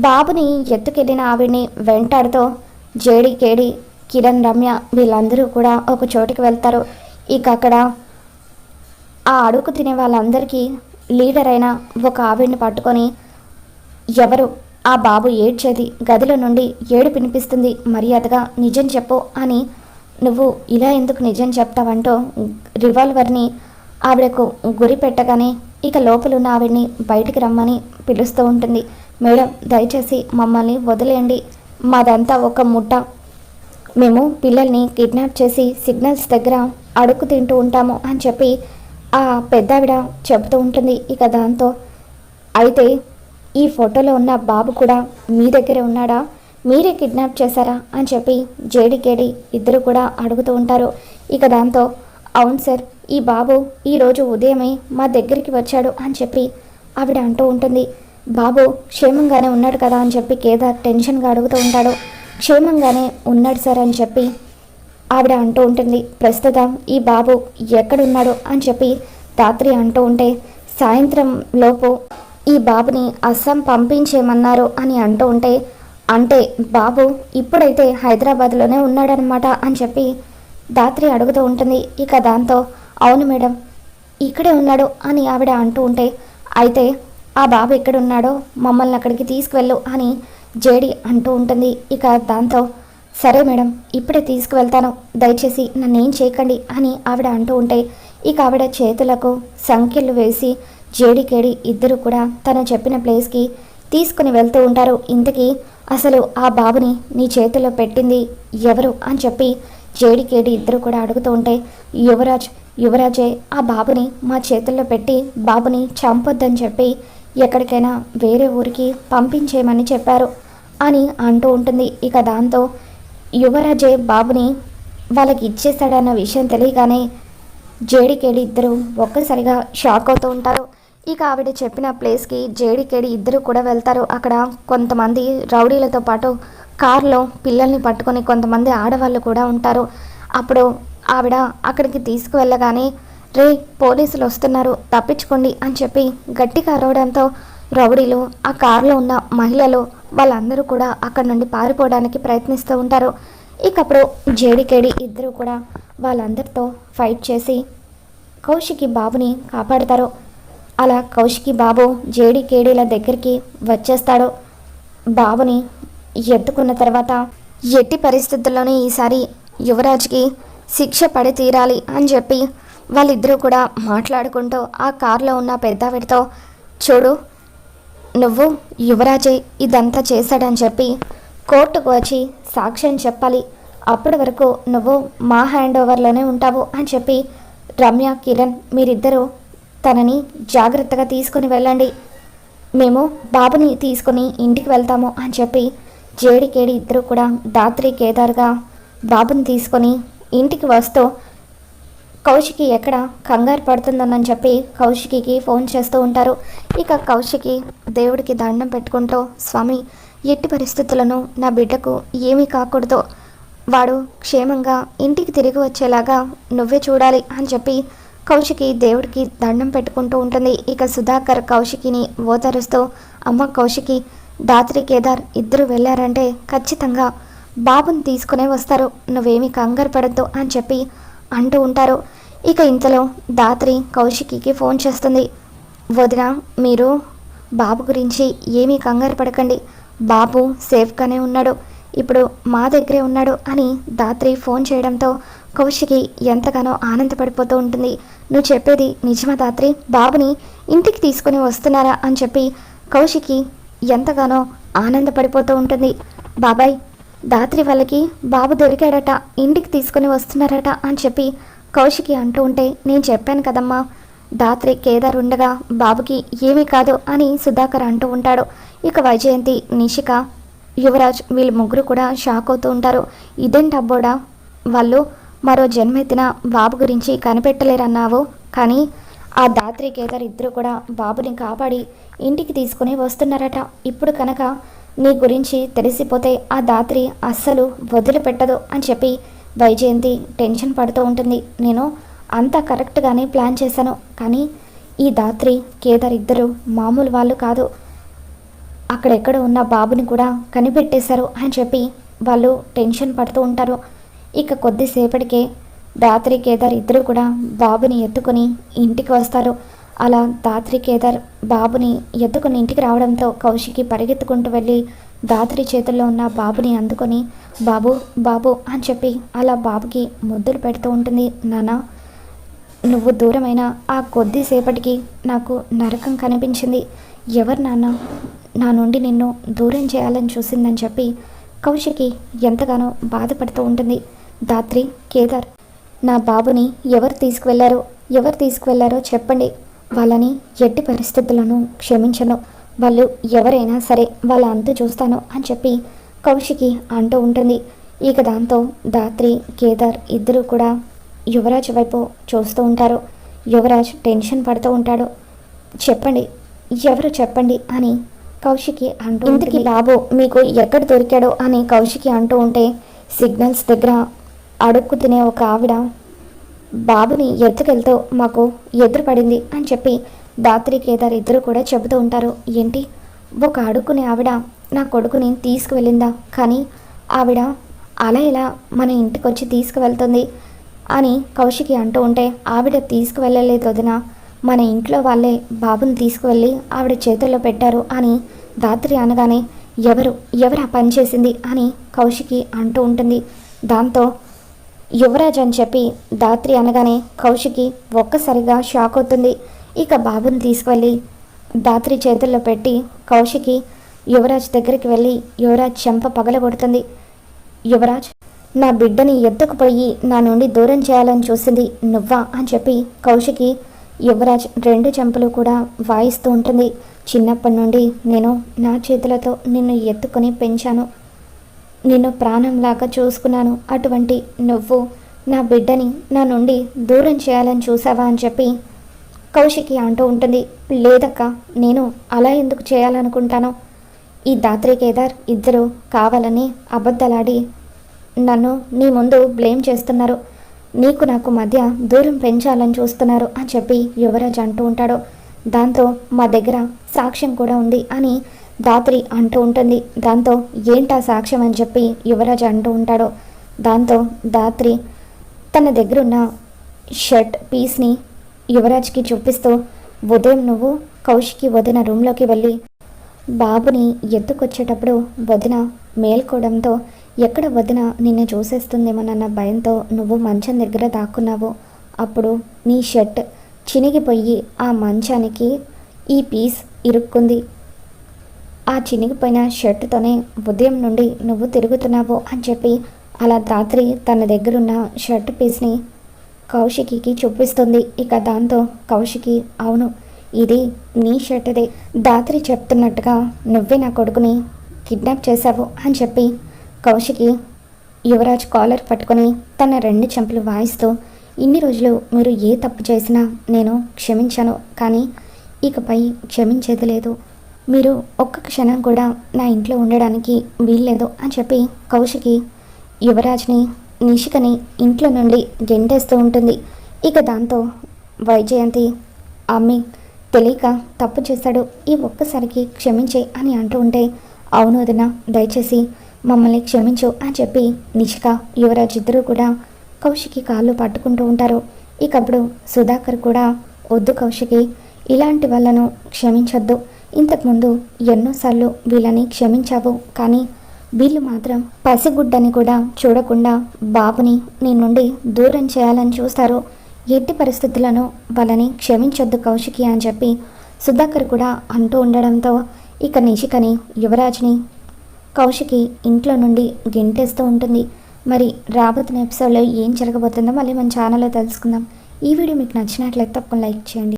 బాబుని ఎత్తుకెళ్ళిన ఆవిడ్ని వెంటాడుతూ జేడి కేడి కిరణ్ రమ్య వీళ్ళందరూ కూడా ఒక చోటికి వెళ్తారు. ఇక అక్కడ ఆ అడుగు తినే వాళ్ళందరికీ లీడర్ అయిన ఒక ఆవిడ్ని పట్టుకొని, ఎవరు ఆ బాబు ఏడ్చేది, గదిలో నుండి ఏడు వినిపిస్తుంది, మర్యాదగా నిజం చెప్పు అని, నువ్వు ఇలా ఎందుకు నిజం చెప్తావంటూ రివాల్వర్ని ఆవిడకు గురి పెట్టగానే ఇక లోపలున్న ఆవిడ్ని బయటికి రమ్మని పిలుస్తూ ఉంటుంది. మేడం, దయచేసి మమ్మల్ని వదిలేయండి, మాదంతా ఒక ముఠ, మేము పిల్లల్ని కిడ్నాప్ చేసి సిగ్నల్స్ దగ్గర అడుగు తింటూ ఉంటాము అని చెప్పి ఆ పెద్దావిడ చెబుతూ ఉంటుంది. ఇక దాంతో, అయితే ఈ ఫోటోలో ఉన్న బాబు కూడా మీ దగ్గరే ఉన్నాడా, మీరే కిడ్నాప్ చేశారా అని చెప్పి జేడికేడి ఇద్దరు కూడా అడుగుతూ ఉంటారు. ఇక దాంతో, అవును సార్, ఈ బాబు ఈరోజు ఉదయమే మా దగ్గరికి వచ్చాడు అని చెప్పి ఆవిడ అంటూ ఉంటుంది. బాబు క్షేమంగానే ఉన్నాడు కదా అని చెప్పి కేదార్ టెన్షన్గా అడుగుతూ ఉంటాడు. క్షేమంగానే ఉన్నాడు సార్ అని చెప్పి ఆవిడ అంటూ ఉంటుంది. ప్రస్తుతం ఈ బాబు ఎక్కడున్నాడు అని చెప్పి రాత్రి అంటూ ఉంటే, సాయంత్రం లోపు ఈ బాబుని అస్సాం పంపించేయమన్నారు అని అంటూ ఉంటే, అంటే బాబు ఇప్పుడైతే హైదరాబాద్లోనే ఉన్నాడనమాట అని చెప్పి దాత్రి అడుగుతూ ఉంటుంది. ఇక దాంతో, అవును మేడం, ఇక్కడే ఉన్నాడు అని ఆవిడ అంటూ ఉంటే, అయితే ఆ బాబు ఎక్కడున్నాడో మమ్మల్ని అక్కడికి తీసుకువెళ్ళు అని జేడి అంటూ ఉంటుంది. ఇక దాంతో, సరే మేడం, ఇప్పుడే తీసుకువెళ్తాను, దయచేసి నన్నేం చేయకండి అని ఆవిడ అంటూ ఉంటే, ఇక ఆవిడ చేతులకు సంఖ్యలు వేసి జేడికేడి ఇద్దరు కూడా తను చెప్పిన ప్లేస్కి తీసుకుని వెళ్తూ ఉంటారు. ఇంతకీ అసలు ఆ బాబుని నీ చేతిలో పెట్టింది ఎవరు అని చెప్పి జేడికేడి ఇద్దరు కూడా అడుగుతూ ఉంటే, యువరాజే ఆ బాబుని మా చేతుల్లో పెట్టి బాబుని చంపొద్దని చెప్పి ఎక్కడికైనా వేరే ఊరికి పంపించేయమని చెప్పారు అని అంటూ ఉంటుంది. ఇక దాంతో యువరాజే బాబుని వాళ్ళకి ఇచ్చేస్తాడన్న విషయం తెలియగానే జేడికేడి ఇద్దరు ఒక్కసారిగా షాక్ అవుతూ ఉంటారు. ఇక ఆవిడ చెప్పిన ప్లేస్కి జేడికేడి ఇద్దరు కూడా వెళ్తారు. అక్కడ కొంతమంది రౌడీలతో పాటు కారులో పిల్లల్ని పట్టుకొని కొంతమంది ఆడవాళ్ళు కూడా ఉంటారు. అప్పుడు ఆవిడ అక్కడికి తీసుకువెళ్ళగానే, రే పోలీసులు వస్తున్నారు, తప్పించుకోండి అని చెప్పి గట్టిగా అరవడంతో రౌడీలు, ఆ కారులో ఉన్న మహిళలు వాళ్ళందరూ కూడా అక్కడ నుండి పారిపోవడానికి ప్రయత్నిస్తూ ఉంటారు. ఇక అప్పుడు జేడికేడి ఇద్దరు కూడా వాళ్ళందరితో ఫైట్ చేసి కౌశికి బాబుని కాపాడతారు. అలా కౌశికి బాబు జేడికేడిల దగ్గరికి వచ్చేస్తాడు. బాబుని ఎత్తుకున్న తర్వాత, ఎట్టి పరిస్థితుల్లోనే ఈసారి యువరాజ్కి శిక్ష పడి తీరాలి అని చెప్పి వాళ్ళిద్దరూ కూడా మాట్లాడుకుంటూ ఆ కారులో ఉన్న పెద్దావిడితో, చూడు, నువ్వు యువరాజే ఇదంతా చేశాడని చెప్పి కోర్టుకు వచ్చి సాక్ష్యం చెప్పాలి, అప్పటి వరకు నువ్వు మా హ్యాండ్ ఓవర్లోనే ఉంటావు అని చెప్పి, రమ్య, కిరణ్ మీరిద్దరూ తనని జాగ్రత్తగా తీసుకుని వెళ్ళండి, మేము బాబుని తీసుకుని ఇంటికి వెళ్తాము అని చెప్పి జేడికేడి ఇద్దరు కూడా దాత్రి కేదార్గా బాబుని తీసుకొని ఇంటికి వస్తూ కౌశికి ఎక్కడ కంగారు పడుతుందోనని చెప్పి కౌశికి ఫోన్ చేస్తూ ఉంటారు. ఇక కౌశికి దేవుడికి దండం పెట్టుకుంటూ, స్వామి, ఎట్టి పరిస్థితులను నా బిడ్డకు ఏమీ కాకూడదు, వాడు క్షేమంగా ఇంటికి తిరిగి వచ్చేలాగా నువ్వే చూడాలి అని చెప్పి కౌశికి దేవుడికి దండం పెట్టుకుంటూ ఉంటుంది. ఇక సుధాకర్ కౌశికిని ఓదారుస్తూ, అమ్మ కౌశికి, దాత్రి కేదార్ ఇద్దరు వెళ్ళారంటే ఖచ్చితంగా బాబుని తీసుకునే వస్తారు, నువ్వేమీ కంగారు పడద్దు అని చెప్పి అంటూ ఉంటారు. ఇక ఇంతలో దాత్రి కౌశికి ఫోన్ చేస్తుంది. వదిన, మీరు బాబు గురించి ఏమీ కంగారు పడకండి, బాబు సేఫ్గానే ఉన్నాడు, ఇప్పుడు మా దగ్గరే ఉన్నాడు అని దాత్రి ఫోన్ చేయడంతో కౌశికి ఎంతగానో ఆనందపడిపోతూ ఉంటుంది. నువ్వు చెప్పేది నిజమా దాత్రి, బాబుని ఇంటికి తీసుకుని వస్తున్నారా అని చెప్పి కౌశికి ఎంతగానో ఆనందపడిపోతూ ఉంటుంది. బాబాయ్, దాత్రి వాళ్ళకి బాబు దొరికాడట, ఇంటికి తీసుకుని వస్తున్నారట అని చెప్పి కౌశికి అంటూ ఉంటే, నేను చెప్పాను కదమ్మా, దాత్రి కేదార్ ఉండగా బాబుకి ఏమీ కాదు అని సుధాకర్ అంటూ ఉంటాడు. ఇక వైజయంతి, నిషిక, యువరాజ్ వీళ్ళు ముగ్గురు కూడా షాక్ అవుతూ ఉంటారు. ఇదేంటి అబ్బోడా, వాళ్ళు మరో జన్మెత్తిన బాబు గురించి కనిపెట్టలేరన్నావు, కానీ ఆ దాత్రి కేదార్ ఇద్దరు కూడా బాబుని కాపాడి ఇంటికి తీసుకుని వస్తున్నారట, ఇప్పుడు కనుక నీ గురించి తెలిసిపోతే ఆ దాత్రి అస్సలు వదిలిపెట్టదు అని చెప్పి వైజయంతి టెన్షన్ పడుతూ ఉంటుంది. నేను అంతా కరెక్ట్గానే ప్లాన్ చేశాను, కానీ ఈ దాత్రి కేదార్ ఇద్దరు మామూలు వాళ్ళు కాదు, అక్కడెక్కడ ఉన్న బాబుని కూడా కనిపెట్టేశారు అని చెప్పి వాళ్ళు టెన్షన్ పడుతూ ఉంటారు. ఇక కొద్దిసేపటికే దాత్రి కేదార్ ఇద్దరు కూడా బాబుని ఎత్తుకొని ఇంటికి వస్తారు. అలా దాత్రి కేదార్ బాబుని ఎత్తుకొని ఇంటికి రావడంతో కౌశికి పరిగెత్తుకుంటూ వెళ్ళి దాత్రి చేతుల్లో ఉన్న బాబుని అందుకొని బాబు బాబు అని చెప్పి అలా బాబుకి ముద్దులు పెడుతూ ఉంటుంది. నాన్న, నువ్వు దూరమైన ఆ కొద్దిసేపటికి నాకు నరకం కనిపించింది. ఎవరు నాన్న నా నుండి నిన్ను దూరం చేయాలని చూసిందని చెప్పి కౌశికి ఎంతగానో బాధపడుతూ ఉంటుంది. దాత్రి కేదార్, నా బాబుని ఎవరు తీసుకువెళ్లారో చెప్పండి. వాళ్ళని ఎట్టి పరిస్థితులను క్షమించను. వాళ్ళు ఎవరైనా సరే వాళ్ళ అంతు చూస్తాను అని చెప్పి కౌశికి అంటూ ఉంటుంది. ఇక దాంతో దాత్రి కేదార్ ఇద్దరు కూడా యువరాజ్ వైపు చూస్తూ ఉంటారు. యువరాజ్ టెన్షన్ పడుతూ ఉంటాడు. చెప్పండి అని కౌశికి అంటూ ఇంతకీ బాబు మీకు ఎక్కడ దొరికాడో అని కౌశికి అంటూ ఉంటే సిగ్నల్స్ దగ్గర అడుక్కు తినే ఒక ఆవిడ బాబుని ఎత్తుకెళ్తూ మాకు ఎదురుపడింది అని చెప్పి దాత్రి కేదార్ ఇద్దరు కూడా చెబుతూ ఉంటారు. ఏంటి, ఒక అడుక్కునే ఆవిడ నా కొడుకుని తీసుకువెళ్ళిందా? కానీ ఆవిడ అలా ఇలా మన ఇంటికి వచ్చి తీసుకువెళ్తుంది అని కౌశికి అంటూ ఉంటే ఆవిడ తీసుకువెళ్ళలేదు వదిన, మన ఇంట్లో వాళ్ళే బాబుని తీసుకువెళ్ళి ఆవిడ చేతుల్లో పెట్టారు అని దాత్రి అనగానే ఎవరు ఆ పని చేసింది అని కౌశికి అంటూ ఉంటుంది. దాంతో యువరాజ్ అని చెప్పి దాత్రి అనగానే కౌశికి ఒక్కసారిగా షాక్ అవుతుంది. ఇక బాబుని తీసుకువెళ్ళి దాత్రి చేతుల్లో పెట్టి కౌశికి యువరాజ్ దగ్గరికి వెళ్ళి యువరాజ్ చెంప పగలగొడుతుంది. యువరాజ్, నా బిడ్డని ఎత్తుకుపోయి నా నుండి దూరం చేయాలని చూసింది నువ్వా అని చెప్పి కౌశికి యువరాజ్ రెండు చెంపలు కూడా వాయిస్తూ ఉంటుంది. చిన్నప్పటి నుండి నేను నా చేతులతో నిన్ను ఎత్తుకొని పెంచాను, నిన్ను ప్రాణంలాగా చూసుకున్నాను. అటువంటి నువ్వు నా బిడ్డని నా నుండి దూరం చేయాలని చూసావా అని చెప్పి కౌశికి అంటూ ఉంటుంది. లేదక్క, నేను అలా ఎందుకు చేయాలనుకుంటాను? ఈ దాత్రి కేదార్ ఇద్దరు కావాలని అబద్ధాలాడి నన్ను నీ ముందు బ్లేమ్ చేస్తున్నారు, నీకు నాకు మధ్య దూరం పెంచాలని చూస్తున్నారు అని చెప్పి యువరాజ్ అంటూ ఉంటాడు. దాంతో మా దగ్గర సాక్ష్యం కూడా ఉంది అని దాత్రి అంటూ ఉంటుంది. దాంతో ఏంటా సాక్ష్యం అని చెప్పి యువరాజ్ అంటూ ఉంటాడు. దాంతో దాత్రి తన దగ్గరున్న షర్ట్ పీస్ని యువరాజ్కి చూపిస్తూ ఉదయం నువ్వు కౌశికి వదిన రూమ్లోకి వెళ్ళి బాబుని ఎత్తుకొచ్చేటప్పుడు వదిన మేల్కోవడంతో ఎక్కడ వదిన నిన్ను చూసేస్తుందేమోనన్న భయంతో నువ్వు మంచం దగ్గర దాక్కున్నావు. అప్పుడు నీ షర్ట్ చినిగిపోయి ఆ మంచానికి ఈ పీస్ ఇరుక్కుంది. ఆ చినిగిపోయిన షర్టుతోనే ఉదయం నుండి నువ్వు తిరుగుతున్నావు అని చెప్పి అలా దాత్రి తన దగ్గరున్న షర్ట్ పీస్ని కౌశికి చూపిస్తుంది. ఇక దాంతో కౌశికి అవును, ఇది నీ షర్టుదే, దాత్రి చెప్తున్నట్టుగా నువ్వే నా కొడుకుని కిడ్నాప్ చేశావు అని చెప్పి కౌశికి యువరాజ్ కాలర్ పట్టుకొని తన రెండు చెంపలు వాయిస్తూ ఇన్ని రోజులు మీరు ఏ తప్పు చేసినా నేను క్షమించాను, కానీ ఇకపై క్షమించేది లేదు. మీరు ఒక్క క్షణం కూడా నా ఇంట్లో ఉండడానికి వీల్లేదు అని చెప్పి కౌశికి యువరాజ్ని నిషికని ఇంట్లో నుండి గెంటేస్తూ ఉంటుంది. ఇక దాంతో వైజయంతి అమ్మి తెలియక తప్పు చేశాడు, ఈ ఒక్కసారికి క్షమించే అని అంటూ ఉంటే అవును వదిన, దయచేసి మమ్మల్ని క్షమించు అని చెప్పి నిషిక యువరాజ్ ఇద్దరూ కూడా కౌశికి కాళ్ళు పట్టుకుంటూ ఉంటారు. ఇకప్పుడు సుధాకర్ కూడా వద్దు కౌశికి, ఇలాంటి వాళ్ళను క్షమించొద్దు, ఇంతకుముందు ఎన్నోసార్లు వీళ్ళని క్షమించావు, కానీ వీళ్ళు మాత్రం పసిగుడ్డని కూడా చూడకుండా బాబుని నీ నుండి దూరం చేయాలని చూస్తారు, ఎట్టి పరిస్థితులను వాళ్ళని క్షమించొద్దు కౌశికి అని చెప్పి సుధాకర్ కూడా అంటూ ఉండడంతో ఇక నిషికని యువరాజ్ని కౌశికి ఇంట్లో నుండి గెంటేస్తూ ఉంటుంది. మరి రాబోతున్న ఎపిసోడ్లో ఏం జరగబోతుందో మళ్ళీ మన ఛానల్లో తెలుసుకుందాం. ఈ వీడియో మీకు నచ్చినట్లయితే తప్పకుండా లైక్ చేయండి.